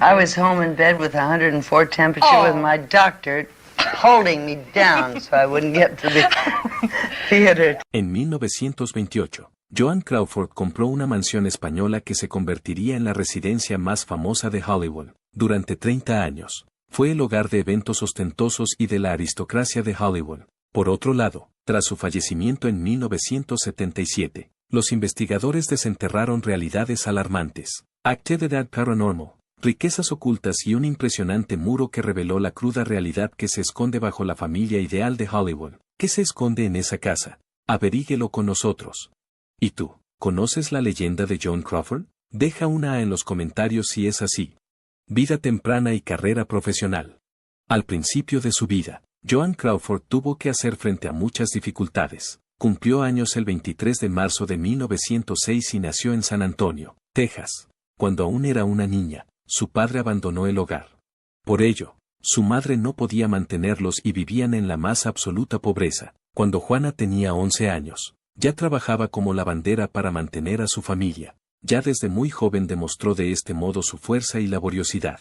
I was home in bed with 104 temperature with my doctor holding me down so I wouldn't get to the theater. En 1928, Joan Crawford compró una mansión española que se convertiría en la residencia más famosa de Hollywood. Durante 30 años, fue el hogar de eventos ostentosos y de la aristocracia de Hollywood. Por otro lado, tras su fallecimiento en 1977, los investigadores desenterraron realidades alarmantes, actividad paranormal, riquezas ocultas y un impresionante muro que reveló la cruda realidad que se esconde bajo la familia ideal de Hollywood. ¿Qué se esconde en esa casa? Averíguelo con nosotros. ¿Y tú, conoces la leyenda de Joan Crawford? Deja una A en los comentarios si es así. Vida temprana y carrera profesional. Al principio de su vida, Joan Crawford tuvo que hacer frente a muchas dificultades. Cumplió años el 23 de marzo de 1906 y nació en San Antonio, Texas. Cuando aún era una niña, su padre abandonó el hogar. Por ello, su madre no podía mantenerlos y vivían en la más absoluta pobreza. Cuando Juana tenía 11 años, ya trabajaba como lavandera para mantener a su familia. Ya desde muy joven demostró de este modo su fuerza y laboriosidad.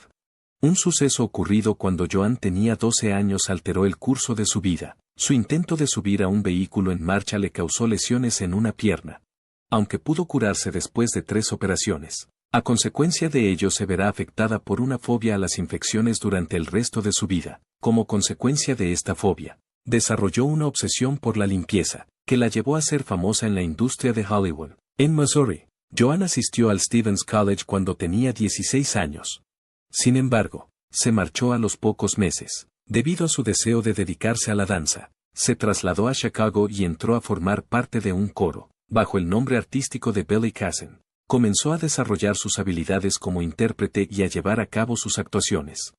Un suceso ocurrido cuando Joan tenía 12 años alteró el curso de su vida. Su intento de subir a un vehículo en marcha le causó lesiones en una pierna. Aunque pudo curarse después de 3 operaciones, a consecuencia de ello se verá afectada por una fobia a las infecciones durante el resto de su vida. Como consecuencia de esta fobia, desarrolló una obsesión por la limpieza, que la llevó a ser famosa en la industria de Hollywood. En Missouri, Joan asistió al Stevens College cuando tenía 16 años. Sin embargo, se marchó a los pocos meses. Debido a su deseo de dedicarse a la danza, se trasladó a Chicago y entró a formar parte de un coro, bajo el nombre artístico de Billy Casson. Comenzó a desarrollar sus habilidades como intérprete y a llevar a cabo sus actuaciones.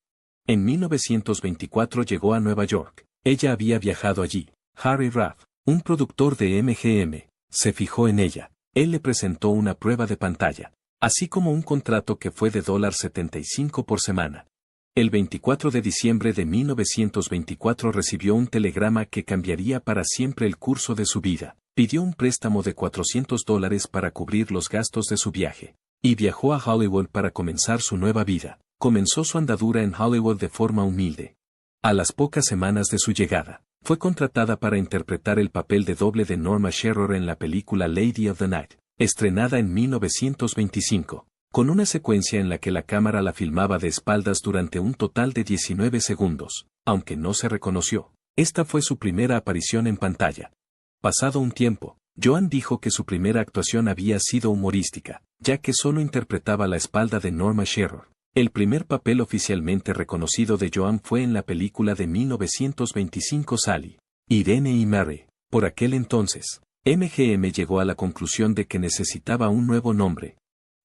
En 1924 llegó a Nueva York. Ella había viajado allí. Harry Raff, un productor de MGM, se fijó en ella. Él le presentó una prueba de pantalla, así como un contrato que fue de $75 por semana. El 24 de diciembre de 1924 recibió un telegrama que cambiaría para siempre el curso de su vida. Pidió un préstamo de $400 para cubrir los gastos de su viaje, y viajó a Hollywood para comenzar su nueva vida. Comenzó su andadura en Hollywood de forma humilde. A las pocas semanas de su llegada, fue contratada para interpretar el papel de doble de Norma Shearer en la película Lady of the Night, estrenada en 1925, con una secuencia en la que la cámara la filmaba de espaldas durante un total de 19 segundos, aunque no se reconoció. Esta fue su primera aparición en pantalla. Pasado un tiempo, Joan dijo que su primera actuación había sido humorística, ya que solo interpretaba la espalda de Norma Shearer. El primer papel oficialmente reconocido de Joan fue en la película de 1925 Sally, Irene y Mary. Por aquel entonces, MGM llegó a la conclusión de que necesitaba un nuevo nombre.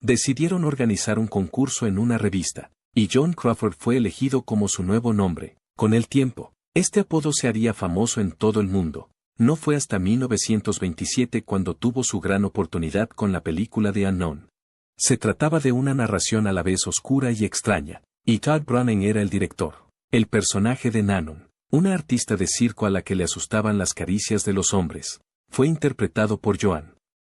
Decidieron organizar un concurso en una revista, y Joan Crawford fue elegido como su nuevo nombre. Con el tiempo, este apodo se haría famoso en todo el mundo. No fue hasta 1927 cuando tuvo su gran oportunidad con la película The Unknown. Se trataba de una narración a la vez oscura y extraña, y Todd Browning era el director. El personaje de Nanon, una artista de circo a la que le asustaban las caricias de los hombres, fue interpretado por Joan.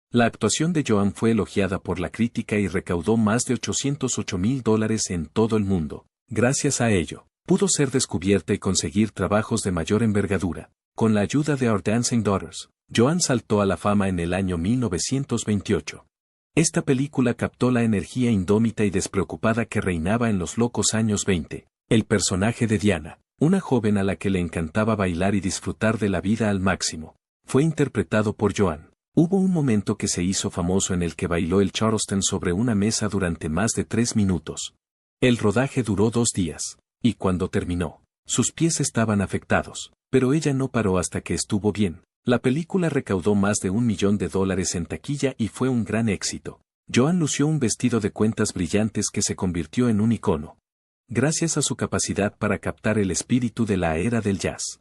La actuación de Joan fue elogiada por la crítica y recaudó más de $808,000 en todo el mundo. Gracias a ello, pudo ser descubierta y conseguir trabajos de mayor envergadura. Con la ayuda de Our Dancing Daughters, Joan saltó a la fama en el año 1928. Esta película captó la energía indómita y despreocupada que reinaba en los locos años 20. El personaje de Diana, una joven a la que le encantaba bailar y disfrutar de la vida al máximo, fue interpretado por Joan. Hubo un momento que se hizo famoso en el que bailó el Charleston sobre una mesa durante más de 3 minutos. El rodaje duró 2 días, y cuando terminó, sus pies estaban afectados, pero ella no paró hasta que estuvo bien. La película recaudó más de $1 millón en taquilla y fue un gran éxito. Joan lució un vestido de cuentas brillantes que se convirtió en un icono. Gracias a su capacidad para captar el espíritu de la era del jazz.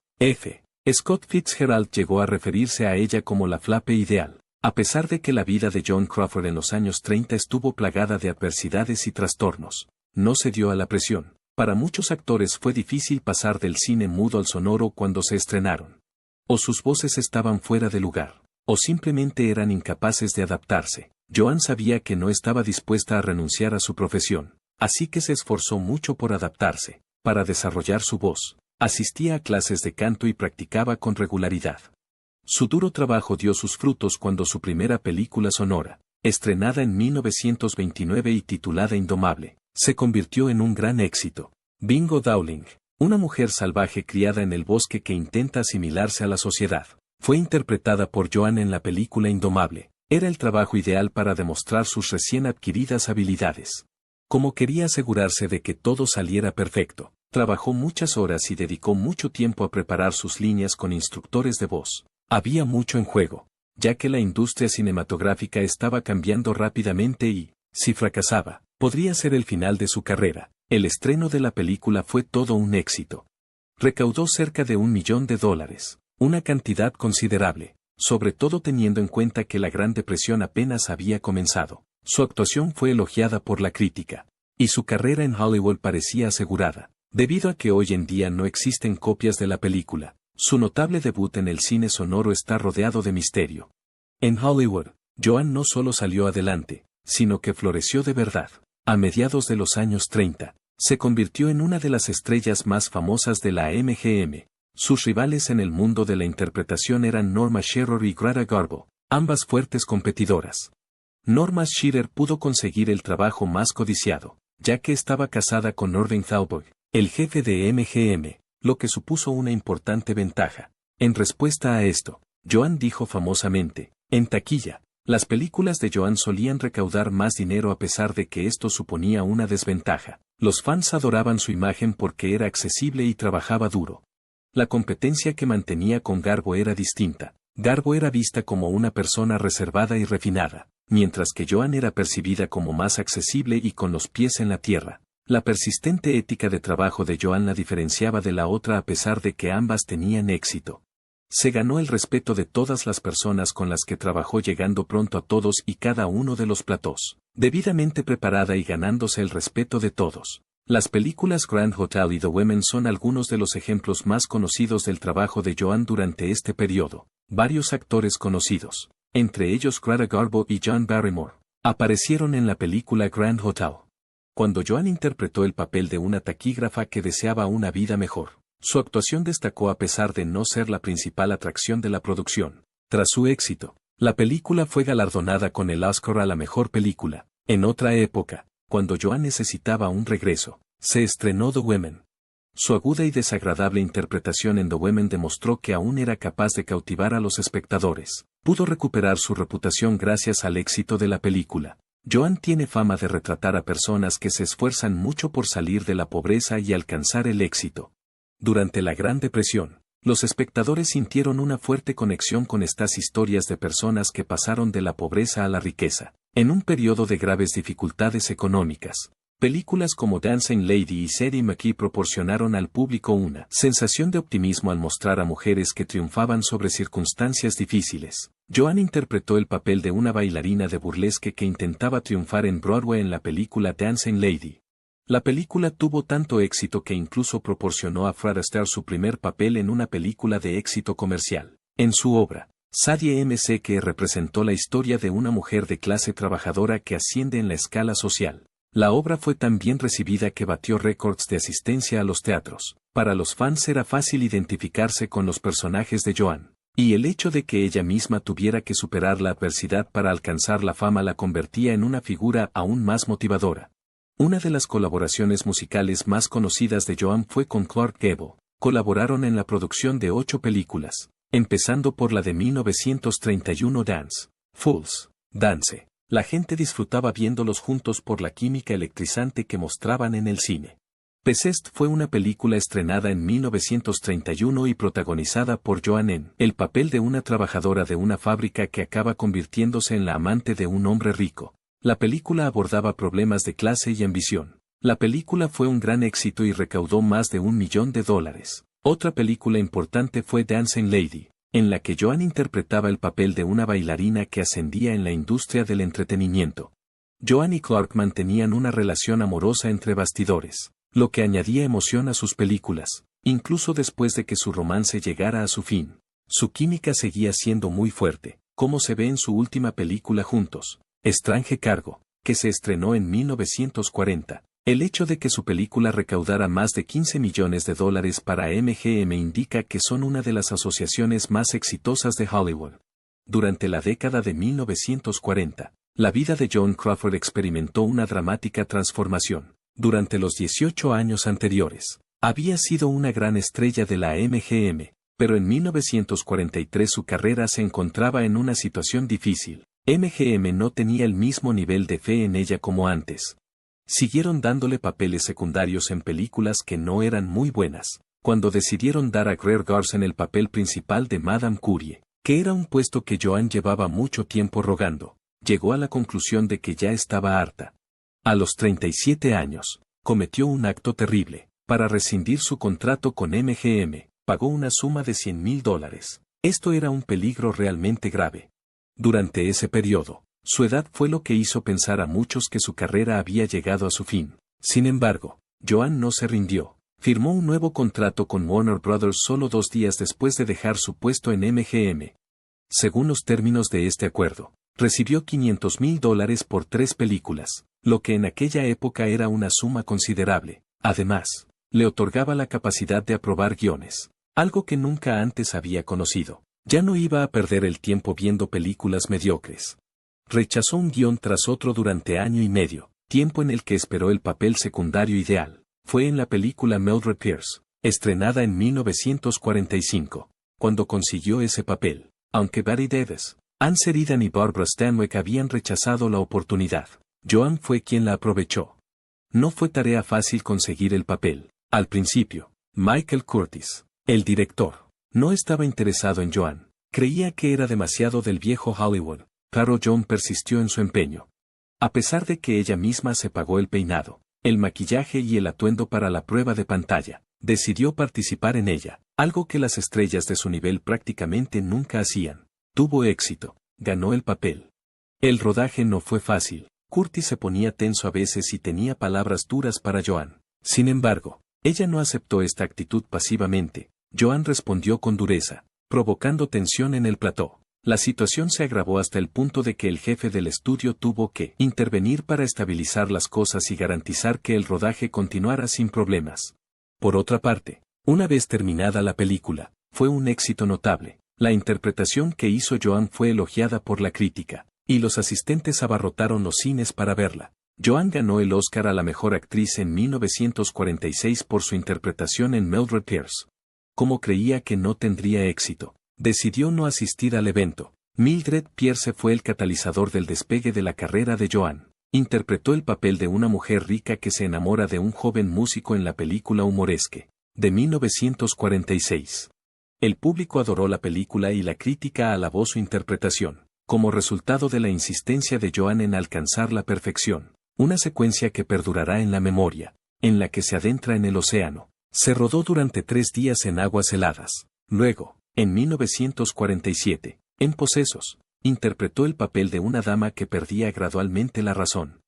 Scott Fitzgerald llegó a referirse a ella como la flape ideal. A pesar de que la vida de Joan Crawford en los años 30 estuvo plagada de adversidades y trastornos, no cedió a la presión. Para muchos actores fue difícil pasar del cine mudo al sonoro cuando se estrenaron. O sus voces estaban fuera de lugar, o simplemente eran incapaces de adaptarse. Joan sabía que no estaba dispuesta a renunciar a su profesión. así que se esforzó mucho por adaptarse, para desarrollar su voz. Asistía a clases de canto y practicaba con regularidad. Su duro trabajo dio sus frutos cuando su primera película sonora, estrenada en 1929 y titulada Indomable, se convirtió en un gran éxito. Bingo Dowling, una mujer salvaje criada en el bosque que intenta asimilarse a la sociedad, fue interpretada por Joan en la película Indomable. Era el trabajo ideal para demostrar sus recién adquiridas habilidades. Como quería asegurarse de que todo saliera perfecto, trabajó muchas horas y dedicó mucho tiempo a preparar sus líneas con instructores de voz. Había mucho en juego, ya que la industria cinematográfica estaba cambiando rápidamente y, si fracasaba, podría ser el final de su carrera. El estreno de la película fue todo un éxito. Recaudó cerca de $1 millón, una cantidad considerable, sobre todo teniendo en cuenta que la Gran Depresión apenas había comenzado. Su actuación fue elogiada por la crítica, y su carrera en Hollywood parecía asegurada. Debido a que hoy en día no existen copias de la película, su notable debut en el cine sonoro está rodeado de misterio. En Hollywood, Joan no solo salió adelante, sino que floreció de verdad. A mediados de los años 30, se convirtió en una de las estrellas más famosas de la MGM. Sus rivales en el mundo de la interpretación eran Norma Shearer y Greta Garbo, ambas fuertes competidoras. Norma Shearer pudo conseguir el trabajo más codiciado, ya que estaba casada con Irving Thalberg, el jefe de MGM, lo que supuso una importante ventaja. En respuesta a esto, Joan dijo famosamente, en taquilla, las películas de Joan solían recaudar más dinero a pesar de que esto suponía una desventaja. Los fans adoraban su imagen porque era accesible y trabajaba duro. La competencia que mantenía con Garbo era distinta. Garbo era vista como una persona reservada y refinada, mientras que Joan era percibida como más accesible y con los pies en la tierra. La persistente ética de trabajo de Joan la diferenciaba de la otra a pesar de que ambas tenían éxito. Se ganó el respeto de todas las personas con las que trabajó, llegando pronto a todos y cada uno de los platós, debidamente preparada y ganándose el respeto de todos. Las películas Grand Hotel y The Women son algunos de los ejemplos más conocidos del trabajo de Joan durante este periodo. Varios actores conocidos, entre ellos Greta Garbo y John Barrymore, aparecieron en la película Grand Hotel. Cuando Joan interpretó el papel de una taquígrafa que deseaba una vida mejor, su actuación destacó a pesar de no ser la principal atracción de la producción. Tras su éxito, la película fue galardonada con el Oscar a la mejor película. En otra época, cuando Joan necesitaba un regreso, se estrenó The Women. Su aguda y desagradable interpretación en The Women demostró que aún era capaz de cautivar a los espectadores. Pudo recuperar su reputación gracias al éxito de la película. Joan tiene fama de retratar a personas que se esfuerzan mucho por salir de la pobreza y alcanzar el éxito. Durante la Gran Depresión, los espectadores sintieron una fuerte conexión con estas historias de personas que pasaron de la pobreza a la riqueza, en un periodo de graves dificultades económicas. Películas como Dancing Lady y Sadie McKee proporcionaron al público una sensación de optimismo al mostrar a mujeres que triunfaban sobre circunstancias difíciles. Joan interpretó el papel de una bailarina de burlesque que intentaba triunfar en Broadway en la película Dancing Lady. La película tuvo tanto éxito que incluso proporcionó a Fred Astaire su primer papel en una película de éxito comercial. En su obra, Sadie MC, que representó la historia de una mujer de clase trabajadora que asciende en la escala social. La obra fue tan bien recibida que batió récords de asistencia a los teatros. Para los fans era fácil identificarse con los personajes de Joan, y el hecho de que ella misma tuviera que superar la adversidad para alcanzar la fama la convertía en una figura aún más motivadora. Una de las colaboraciones musicales más conocidas de Joan fue con Clark Gable. Colaboraron en la producción de 8 películas, empezando por la de 1931 Dance, Fools, Dance. La gente disfrutaba viéndolos juntos por la química electrizante que mostraban en el cine. Pesest fue una película estrenada en 1931 y protagonizada por Joan en el papel de una trabajadora de una fábrica que acaba convirtiéndose en la amante de un hombre rico. La película abordaba problemas de clase y ambición. La película fue un gran éxito y recaudó más de $1 millón. Otra película importante fue Dancing Lady, en la que Joan interpretaba el papel de una bailarina que ascendía en la industria del entretenimiento. Joan y Clark mantenían una relación amorosa entre bastidores, lo que añadía emoción a sus películas, incluso después de que su romance llegara a su fin. Su química seguía siendo muy fuerte, como se ve en su última película juntos, Strange Cargo, que se estrenó en 1940. El hecho de que su película recaudara más de $15 millones para MGM indica que son una de las asociaciones más exitosas de Hollywood. Durante la década de 1940, la vida de Joan Crawford experimentó una dramática transformación. Durante los 18 años anteriores, había sido una gran estrella de la MGM, pero en 1943 su carrera se encontraba en una situación difícil. MGM no tenía el mismo nivel de fe en ella como antes. Siguieron dándole papeles secundarios en películas que no eran muy buenas. Cuando decidieron dar a Greer Garson el papel principal de Madame Curie, que era un puesto que Joan llevaba mucho tiempo rogando, llegó a la conclusión de que ya estaba harta. A los 37 años, cometió un acto terrible. Para rescindir su contrato con MGM, pagó una suma de $100,000. Esto era un peligro realmente grave. Durante ese periodo, su edad fue lo que hizo pensar a muchos que su carrera había llegado a su fin. Sin embargo, Joan no se rindió. Firmó un nuevo contrato con Warner Brothers solo 2 días después de dejar su puesto en MGM. Según los términos de este acuerdo, recibió $500,000 por 3 películas, lo que en aquella época era una suma considerable. Además, le otorgaba la capacidad de aprobar guiones, algo que nunca antes había conocido. Ya no iba a perder el tiempo viendo películas mediocres. Rechazó un guión tras otro durante año y medio, tiempo en el que esperó el papel secundario ideal. Fue en la película Mildred Pierce, estrenada en 1945, cuando consiguió ese papel, aunque Bette Davis, Ann Sheridan y Barbara Stanwyck habían rechazado la oportunidad. Joan fue quien la aprovechó. No fue tarea fácil conseguir el papel. Al principio, Michael Curtiz, el director, no estaba interesado en Joan. Creía que era demasiado del viejo Hollywood, pero Joan persistió en su empeño. A pesar de que ella misma se pagó el peinado, el maquillaje y el atuendo para la prueba de pantalla, decidió participar en ella, algo que las estrellas de su nivel prácticamente nunca hacían. Tuvo éxito, ganó el papel. El rodaje no fue fácil. Curtiz se ponía tenso a veces y tenía palabras duras para Joan. Sin embargo, ella no aceptó esta actitud pasivamente. Joan respondió con dureza, provocando tensión en el plató. La situación se agravó hasta el punto de que el jefe del estudio tuvo que intervenir para estabilizar las cosas y garantizar que el rodaje continuara sin problemas. Por otra parte, una vez terminada la película, fue un éxito notable. La interpretación que hizo Joan fue elogiada por la crítica, y los asistentes abarrotaron los cines para verla. Joan ganó el Oscar a la mejor actriz en 1946 por su interpretación en Mildred Pierce. Como creía que no tendría éxito, decidió no asistir al evento. Mildred Pierce fue el catalizador del despegue de la carrera de Joan. Interpretó el papel de una mujer rica que se enamora de un joven músico en la película humoresque, de 1946. El público adoró la película y la crítica alabó su interpretación, como resultado de la insistencia de Joan en alcanzar la perfección, una secuencia que perdurará en la memoria, en la que se adentra en el océano. Se rodó durante 3 días en aguas heladas. Luego, en 1947, en Posesos, interpretó el papel de una dama que perdía gradualmente la razón.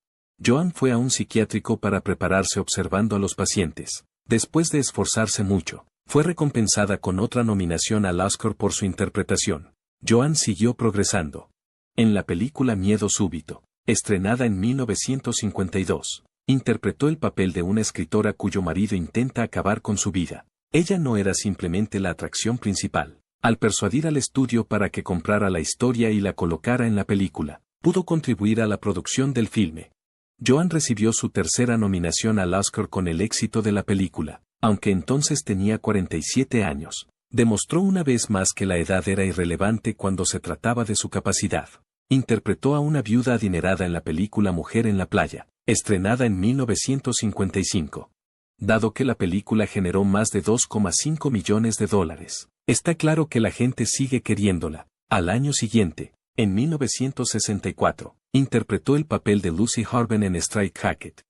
Joan fue a un psiquiátrico para prepararse observando a los pacientes. Después de esforzarse mucho, fue recompensada con otra nominación al Oscar por su interpretación. Joan siguió progresando. En la película Miedo Súbito, estrenada en 1952, interpretó el papel de una escritora cuyo marido intenta acabar con su vida. Ella no era simplemente la atracción principal. Al persuadir al estudio para que comprara la historia y la colocara en la película, pudo contribuir a la producción del filme. Joan recibió su tercera nominación al Oscar con el éxito de la película, aunque entonces tenía 47 años. Demostró una vez más que la edad era irrelevante cuando se trataba de su capacidad. Interpretó a una viuda adinerada en la película Mujer en la playa, estrenada en 1955. Dado que la película generó más de $2,5 millones, está claro que la gente sigue queriéndola. Al año siguiente, en 1964, interpretó el papel de Lucy Harben en Strike Hackett.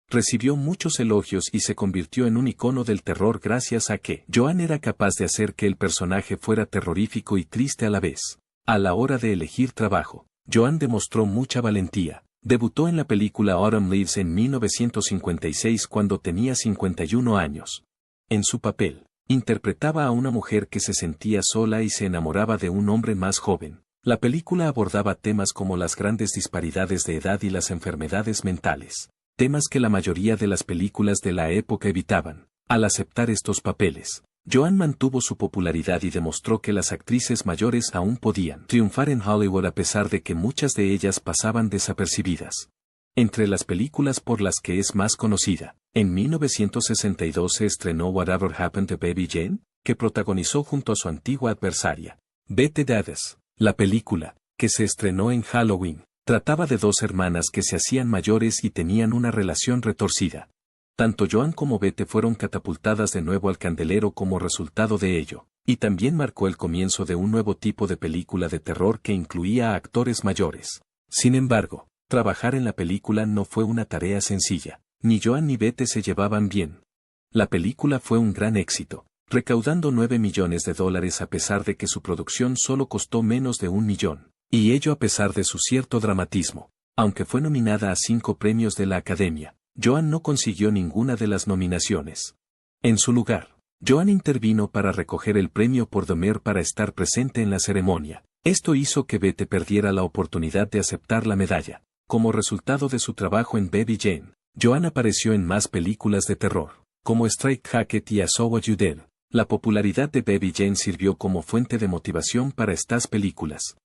Recibió muchos elogios y se convirtió en un icono del terror gracias a que Joan era capaz de hacer que el personaje fuera terrorífico y triste a la vez. A la hora de elegir trabajo, Joan demostró mucha valentía. Debutó en la película Autumn Leaves en 1956 cuando tenía 51 años. En su papel, interpretaba a una mujer que se sentía sola y se enamoraba de un hombre más joven. La película abordaba temas como las grandes disparidades de edad y las enfermedades mentales. temas que la mayoría de las películas de la época evitaban. Al aceptar estos papeles, Joan mantuvo su popularidad y demostró que las actrices mayores aún podían triunfar en Hollywood a pesar de que muchas de ellas pasaban desapercibidas. Entre las películas por las que es más conocida, en 1962 se estrenó Whatever Happened to Baby Jane, que protagonizó junto a su antigua adversaria, Bette Davis. La película, que se estrenó en Halloween, trataba de dos hermanas que se hacían mayores y tenían una relación retorcida. Tanto Joan como Bette fueron catapultadas de nuevo al candelero como resultado de ello, y también marcó el comienzo de un nuevo tipo de película de terror que incluía a actores mayores. Sin embargo, trabajar en la película no fue una tarea sencilla, ni Joan ni Bette se llevaban bien. La película fue un gran éxito, recaudando $9 millones a pesar de que su producción solo costó menos de $1 millón, y ello a pesar de su cierto dramatismo. Aunque fue nominada a 5 premios de la Academia, Joan no consiguió ninguna de las nominaciones. En su lugar, Joan intervino para recoger el premio por Domer para estar presente en la ceremonia. Esto hizo que Bette perdiera la oportunidad de aceptar la medalla. Como resultado de su trabajo en Baby Jane, Joan apareció en más películas de terror, como Straight Jacket y I Saw What You Did. La popularidad de Baby Jane sirvió como fuente de motivación para estas películas.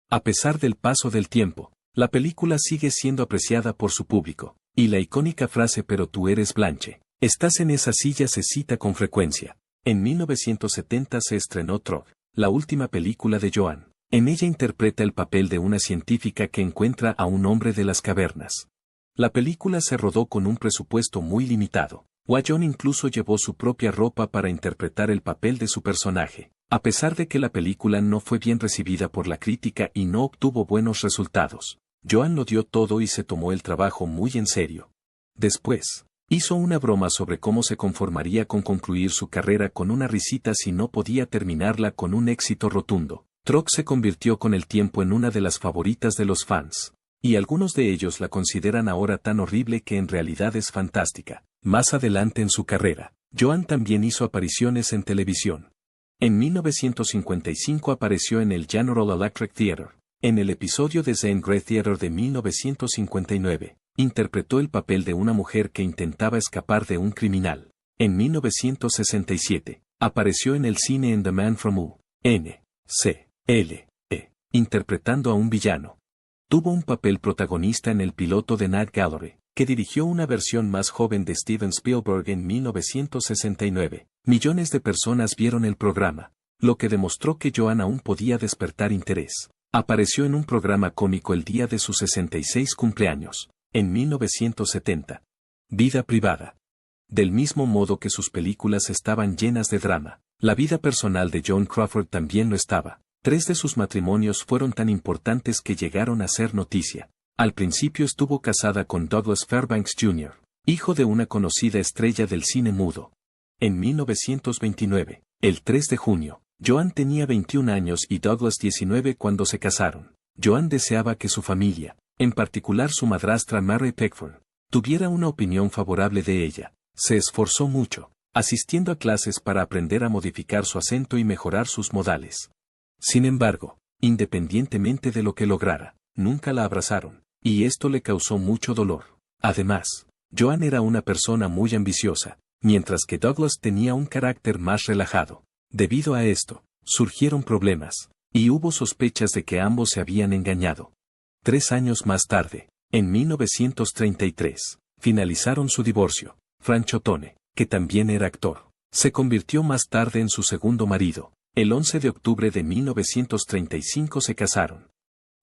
A pesar del paso del tiempo, la película sigue siendo apreciada por su público, y la icónica frase "pero tú eres Blanche, estás en esa silla" se cita con frecuencia. En 1970 se estrenó Trog, la última película de Joan. En ella interpreta el papel de una científica que encuentra a un hombre de las cavernas. La película se rodó con un presupuesto muy limitado. Joan incluso llevó su propia ropa para interpretar el papel de su personaje. A pesar de que la película no fue bien recibida por la crítica y no obtuvo buenos resultados, Joan lo dio todo y se tomó el trabajo muy en serio. Después, hizo una broma sobre cómo se conformaría con concluir su carrera con una risita si no podía terminarla con un éxito rotundo. Trog se convirtió con el tiempo en una de las favoritas de los fans, y algunos de ellos la consideran ahora tan horrible que en realidad es fantástica. Más adelante en su carrera, Joan también hizo apariciones en televisión. En 1955 apareció en el General Electric Theater. En el episodio de Zane Grey Theater de 1959, interpretó el papel de una mujer que intentaba escapar de un criminal. En 1967, apareció en el cine en The Man from U.N.C.L.E., interpretando a un villano. Tuvo un papel protagonista en el piloto de Night Gallery, que dirigió una versión más joven de Steven Spielberg en 1969. Millones de personas vieron el programa, lo que demostró que Joan aún podía despertar interés. Apareció en un programa cómico el día de su 66 cumpleaños, en 1970. Vida privada. Del mismo modo que sus películas estaban llenas de drama, la vida personal de Joan Crawford también lo estaba. 3 de sus matrimonios fueron tan importantes que llegaron a ser noticia. Al principio estuvo casada con Douglas Fairbanks Jr., hijo de una conocida estrella del cine mudo. En 1929, el 3 de junio, Joan tenía 21 años y Douglas 19 cuando se casaron. Joan deseaba que su familia, en particular su madrastra Mary Pickford, tuviera una opinión favorable de ella. Se esforzó mucho, asistiendo a clases para aprender a modificar su acento y mejorar sus modales. Sin embargo, independientemente de lo que lograra, nunca la abrazaron, y esto le causó mucho dolor. Además, Joan era una persona muy ambiciosa, mientras que Douglas tenía un carácter más relajado. Debido a esto, surgieron problemas, y hubo sospechas de que ambos se habían engañado. 3 años más tarde, en 1933, finalizaron su divorcio. Frank Ottone, que también era actor, se convirtió más tarde en su segundo marido. El 11 de octubre de 1935 se casaron.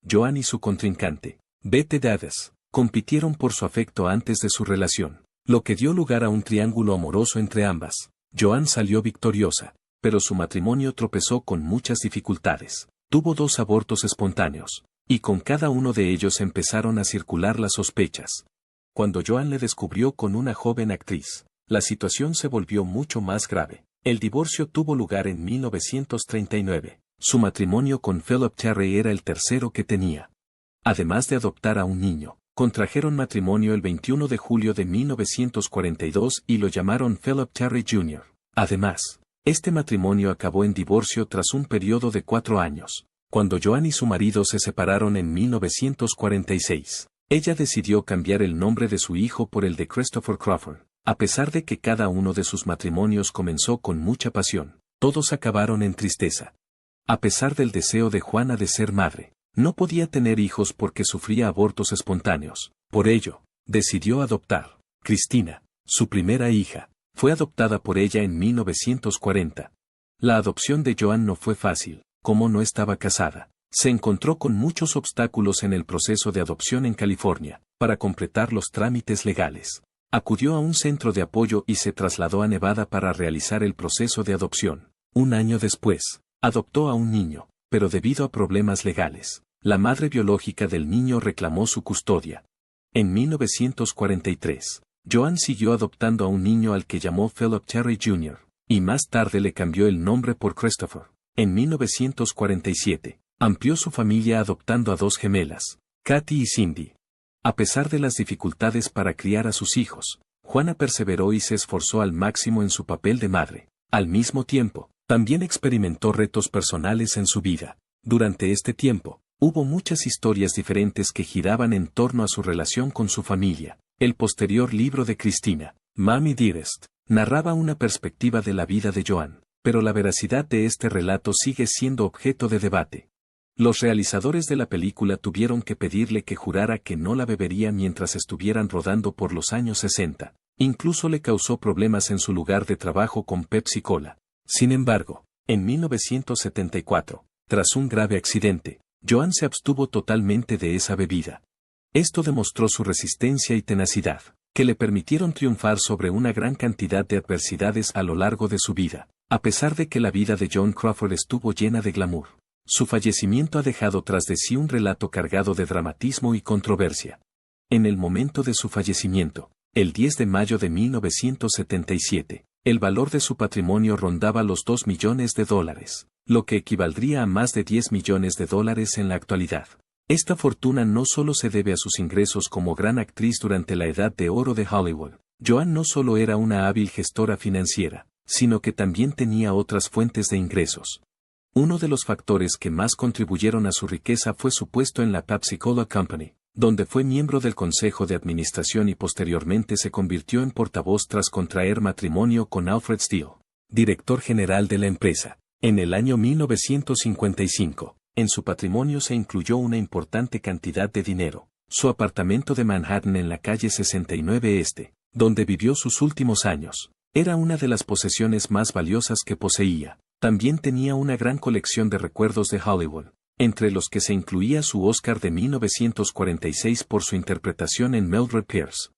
Joan y su contrincante, Bette Davis, compitieron por su afecto antes de su relación, lo que dio lugar a un triángulo amoroso entre ambas. Joan salió victoriosa, pero su matrimonio tropezó con muchas dificultades. Tuvo 2 abortos espontáneos, y con cada uno de ellos empezaron a circular las sospechas. Cuando Joan le descubrió con una joven actriz, la situación se volvió mucho más grave. El divorcio tuvo lugar en 1939. Su matrimonio con Philip Terry era el tercero que tenía. Además de adoptar a un niño, contrajeron matrimonio el 21 de julio de 1942 y lo llamaron Philip Terry Jr. Además, este matrimonio acabó en divorcio tras un periodo de 4 años. Cuando Joan y su marido se separaron en 1946, Ella decidió cambiar el nombre de su hijo por el de Christopher Crawford. A pesar de que cada uno de sus matrimonios comenzó con mucha pasión, todos acabaron en tristeza. A pesar del deseo de Juana de ser madre, no podía tener hijos porque sufría abortos espontáneos. Por ello, decidió adoptar. Cristina, su primera hija, fue adoptada por ella en 1940. La adopción de Joan no fue fácil, como no estaba casada. Se encontró con muchos obstáculos en el proceso de adopción en California. Para completar los trámites legales, acudió a un centro de apoyo y se trasladó a Nevada para realizar el proceso de adopción. Un año después, adoptó a un niño, pero debido a problemas legales, la madre biológica del niño reclamó su custodia. En 1943, Joan siguió adoptando a un niño al que llamó Philip Terry Jr., y más tarde le cambió el nombre por Christopher. En 1947, amplió su familia adoptando a dos gemelas, Katy y Cindy. A pesar de las dificultades para criar a sus hijos, Juana perseveró y se esforzó al máximo en su papel de madre. Al mismo tiempo, también experimentó retos personales en su vida. Durante este tiempo, hubo muchas historias diferentes que giraban en torno a su relación con su familia. El posterior libro de Cristina, Mommy Dearest, narraba una perspectiva de la vida de Joan, pero la veracidad de este relato sigue siendo objeto de debate. Los realizadores de la película tuvieron que pedirle que jurara que no la bebería mientras estuvieran rodando por los años 60. Incluso le causó problemas en su lugar de trabajo con Pepsi Cola. Sin embargo, en 1974, tras un grave accidente, Joan se abstuvo totalmente de esa bebida. Esto demostró su resistencia y tenacidad, que le permitieron triunfar sobre una gran cantidad de adversidades a lo largo de su vida. A pesar de que la vida de Joan Crawford estuvo llena de glamour, su fallecimiento ha dejado tras de sí un relato cargado de dramatismo y controversia. En el momento de su fallecimiento, el 10 de mayo de 1977, el valor de su patrimonio rondaba los $2 millones, lo que equivaldría a más de $10 millones en la actualidad. Esta fortuna no solo se debe a sus ingresos como gran actriz durante la edad de oro de Hollywood. Joan no solo era una hábil gestora financiera, sino que también tenía otras fuentes de ingresos. Uno de los factores que más contribuyeron a su riqueza fue su puesto en la Pepsi Cola Company, donde fue miembro del consejo de administración y posteriormente se convirtió en portavoz tras contraer matrimonio con Alfred Steele, director general de la empresa. En el año 1955, en su patrimonio se incluyó una importante cantidad de dinero, su apartamento de Manhattan en la calle 69 Este, donde vivió sus últimos años, era una de las posesiones más valiosas que poseía. También tenía una gran colección de recuerdos de Hollywood, entre los que se incluía su Oscar de 1946 por su interpretación en Mildred Pierce.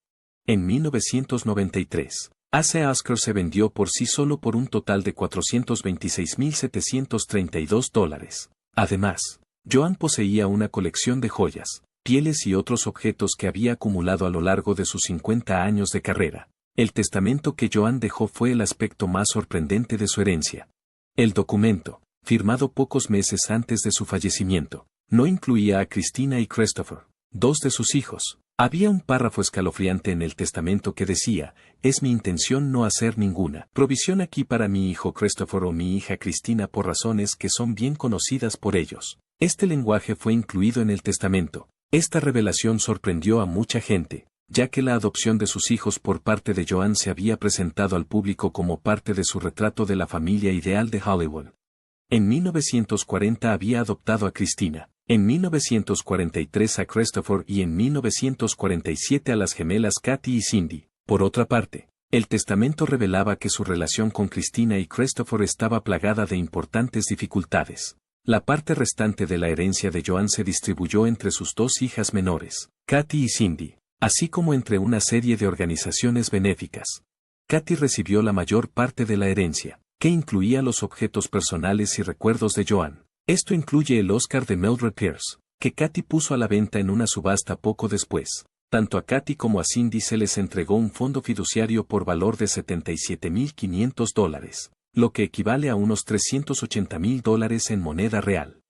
En 1993, ese Oscar se vendió por sí solo por un total de $426.732. Además, Joan poseía una colección de joyas, pieles y otros objetos que había acumulado a lo largo de sus 50 años de carrera. El testamento que Joan dejó fue el aspecto más sorprendente de su herencia. El documento, firmado pocos meses antes de su fallecimiento, no incluía a Cristina y Christopher, dos de sus hijos. Había un párrafo escalofriante en el testamento que decía: es mi intención no hacer ninguna provisión aquí para mi hijo Christopher o mi hija Cristina por razones que son bien conocidas por ellos. Este lenguaje fue incluido en el testamento. Esta revelación sorprendió a mucha gente, ya que la adopción de sus hijos por parte de Joan se había presentado al público como parte de su retrato de la familia ideal de Hollywood. En 1940 había adoptado a Cristina, en 1943 a Christopher y en 1947 a las gemelas Katy y Cindy. Por otra parte, el testamento revelaba que su relación con Cristina y Christopher estaba plagada de importantes dificultades. La parte restante de la herencia de Joan se distribuyó entre sus dos hijas menores, Katy y Cindy, así como entre una serie de organizaciones benéficas. Katy recibió la mayor parte de la herencia, que incluía los objetos personales y recuerdos de Joan. Esto incluye el Oscar de Mildred Pierce, que Katy puso a la venta en una subasta poco después. Tanto a Katy como a Cindy se les entregó un fondo fiduciario por valor de $77.500, lo que equivale a unos $380.000 en moneda real.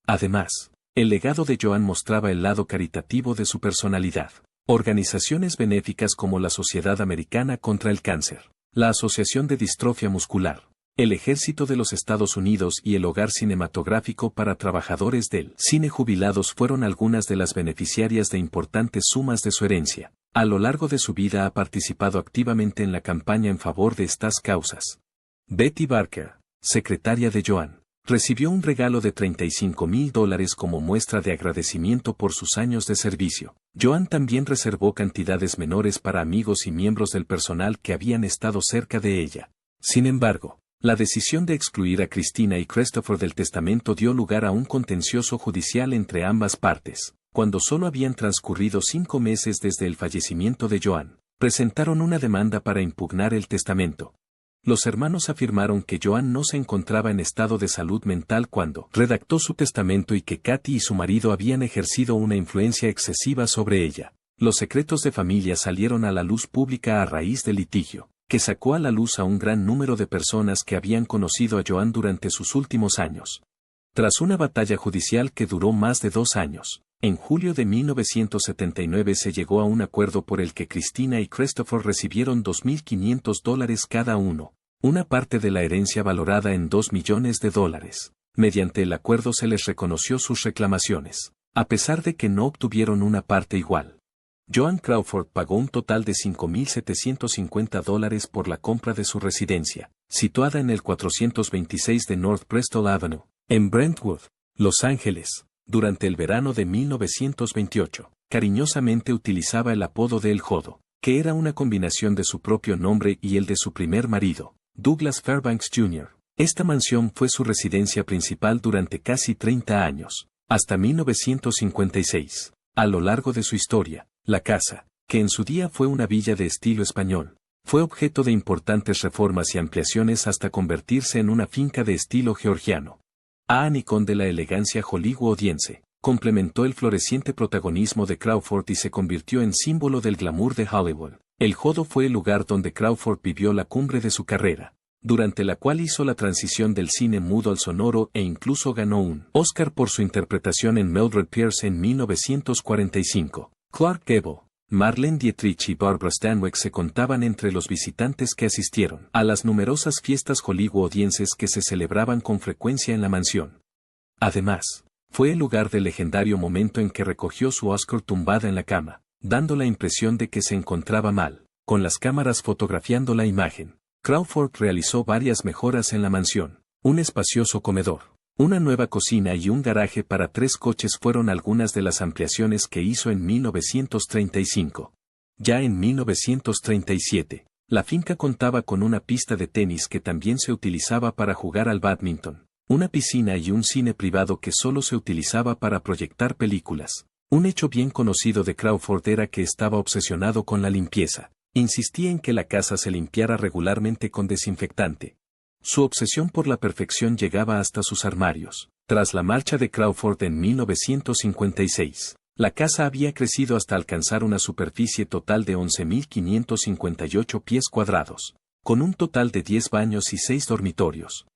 Además, el legado de Joan mostraba el lado caritativo de su personalidad. Organizaciones benéficas como la Sociedad Americana contra el Cáncer, la Asociación de Distrofia Muscular, el Ejército de los Estados Unidos y el Hogar Cinematográfico para Trabajadores del Cine Jubilados fueron algunas de las beneficiarias de importantes sumas de su herencia. A lo largo de su vida ha participado activamente en la campaña en favor de estas causas. Betty Barker, secretaria de Joan, recibió un regalo de $35,000 como muestra de agradecimiento por sus años de servicio. Joan también reservó cantidades menores para amigos y miembros del personal que habían estado cerca de ella. Sin embargo, la decisión de excluir a Christina y Christopher del testamento dio lugar a un contencioso judicial entre ambas partes. Cuando solo habían transcurrido 5 meses desde el fallecimiento de Joan, presentaron una demanda para impugnar el testamento. Los hermanos afirmaron que Joan no se encontraba en estado de salud mental cuando redactó su testamento y que Katy y su marido habían ejercido una influencia excesiva sobre ella. Los secretos de familia salieron a la luz pública a raíz del litigio, que sacó a la luz a un gran número de personas que habían conocido a Joan durante sus últimos años. Tras una batalla judicial que duró más de 2 años, en julio de 1979 se llegó a un acuerdo por el que Christina y Christopher recibieron $2,500 cada uno, una parte de la herencia valorada en $2 millones. Mediante el acuerdo se les reconoció sus reclamaciones, a pesar de que no obtuvieron una parte igual. Joan Crawford pagó un total de $5,750 por la compra de su residencia, situada en el 426 de North Bristol Avenue, en Brentwood, Los Ángeles. Durante el verano de 1928, cariñosamente utilizaba el apodo de El Jodo, que era una combinación de su propio nombre y el de su primer marido, Douglas Fairbanks Jr. Esta mansión fue su residencia principal durante casi 30 años, hasta 1956. A lo largo de su historia, la casa, que en su día fue una villa de estilo español, fue objeto de importantes reformas y ampliaciones hasta convertirse en una finca de estilo georgiano. Un icón de la elegancia hollywoodiense, complementó el floreciente protagonismo de Crawford y se convirtió en símbolo del glamour de Hollywood. El Jodo fue el lugar donde Crawford vivió la cumbre de su carrera, durante la cual hizo la transición del cine mudo al sonoro e incluso ganó un Oscar por su interpretación en Mildred Pierce en 1945. Clark Gable, Marlene Dietrich y Barbara Stanwyck se contaban entre los visitantes que asistieron a las numerosas fiestas hollywoodienses que se celebraban con frecuencia en la mansión. Además, fue el lugar del legendario momento en que recogió su Oscar tumbada en la cama, dando la impresión de que se encontraba mal, con las cámaras fotografiando la imagen. Crawford realizó varias mejoras en la mansión, un espacioso comedor, una nueva cocina y un garaje para 3 coches fueron algunas de las ampliaciones que hizo en 1935. Ya en 1937, la finca contaba con una pista de tenis que también se utilizaba para jugar al bádminton, una piscina y un cine privado que solo se utilizaba para proyectar películas. Un hecho bien conocido de Crawford era que estaba obsesionado con la limpieza. Insistía en que la casa se limpiara regularmente con desinfectante. Su obsesión por la perfección llegaba hasta sus armarios. Tras la marcha de Crawford en 1956, la casa había crecido hasta alcanzar una superficie total de 11.558 pies cuadrados, con un total de 10 baños y 6 dormitorios.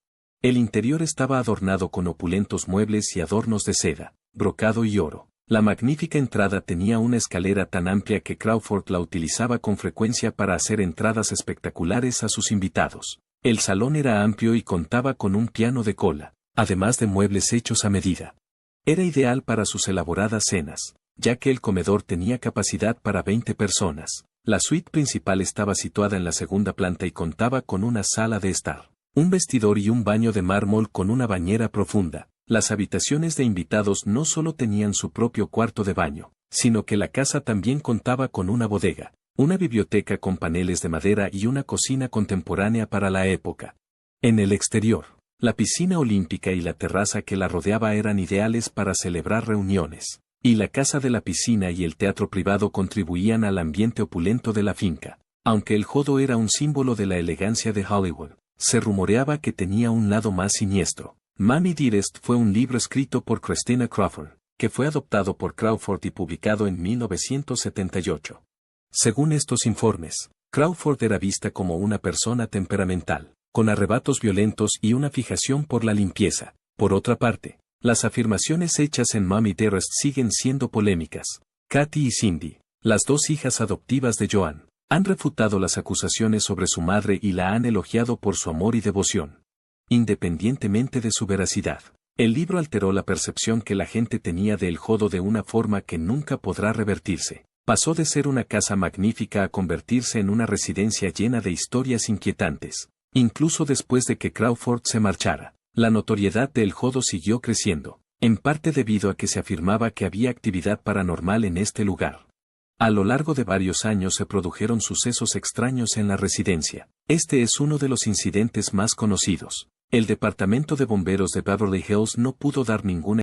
El interior estaba adornado con opulentos muebles y adornos de seda, brocado y oro. La magnífica entrada tenía una escalera tan amplia que Crawford la utilizaba con frecuencia para hacer entradas espectaculares a sus invitados. El salón era amplio y contaba con un piano de cola, además de muebles hechos a medida. Era ideal para sus elaboradas cenas, ya que el comedor tenía capacidad para 20 personas. La suite principal estaba situada en la segunda planta y contaba con una sala de estar, un vestidor y un baño de mármol con una bañera profunda. Las habitaciones de invitados no solo tenían su propio cuarto de baño, sino que la casa también contaba con una bodega, una biblioteca con paneles de madera y una cocina contemporánea para la época. En el exterior, la piscina olímpica y la terraza que la rodeaba eran ideales para celebrar reuniones, y la casa de la piscina y el teatro privado contribuían al ambiente opulento de la finca. Aunque el Jodo era un símbolo de la elegancia de Hollywood, se rumoreaba que tenía un lado más siniestro. Mammy Dearest fue un libro escrito por Christina Crawford, que fue adoptado por Crawford y publicado en 1978. Según estos informes, Crawford era vista como una persona temperamental, con arrebatos violentos y una fijación por la limpieza. Por otra parte, las afirmaciones hechas en Mammy Dearest siguen siendo polémicas. Katy y Cindy, las 2 hijas adoptivas de Joan, han refutado las acusaciones sobre su madre y la han elogiado por su amor y devoción. independientemente de su veracidad. El libro alteró la percepción que la gente tenía de El Jodo de una forma que nunca podrá revertirse. Pasó de ser una casa magnífica a convertirse en una residencia llena de historias inquietantes. Incluso después de que Crawford se marchara, la notoriedad de El Jodo siguió creciendo, en parte debido a que se afirmaba que había actividad paranormal en este lugar. A lo largo de varios años se produjeron sucesos extraños en la residencia. Este es uno de los incidentes más conocidos. El Departamento de Bomberos de Beverly Hills no pudo dar ninguna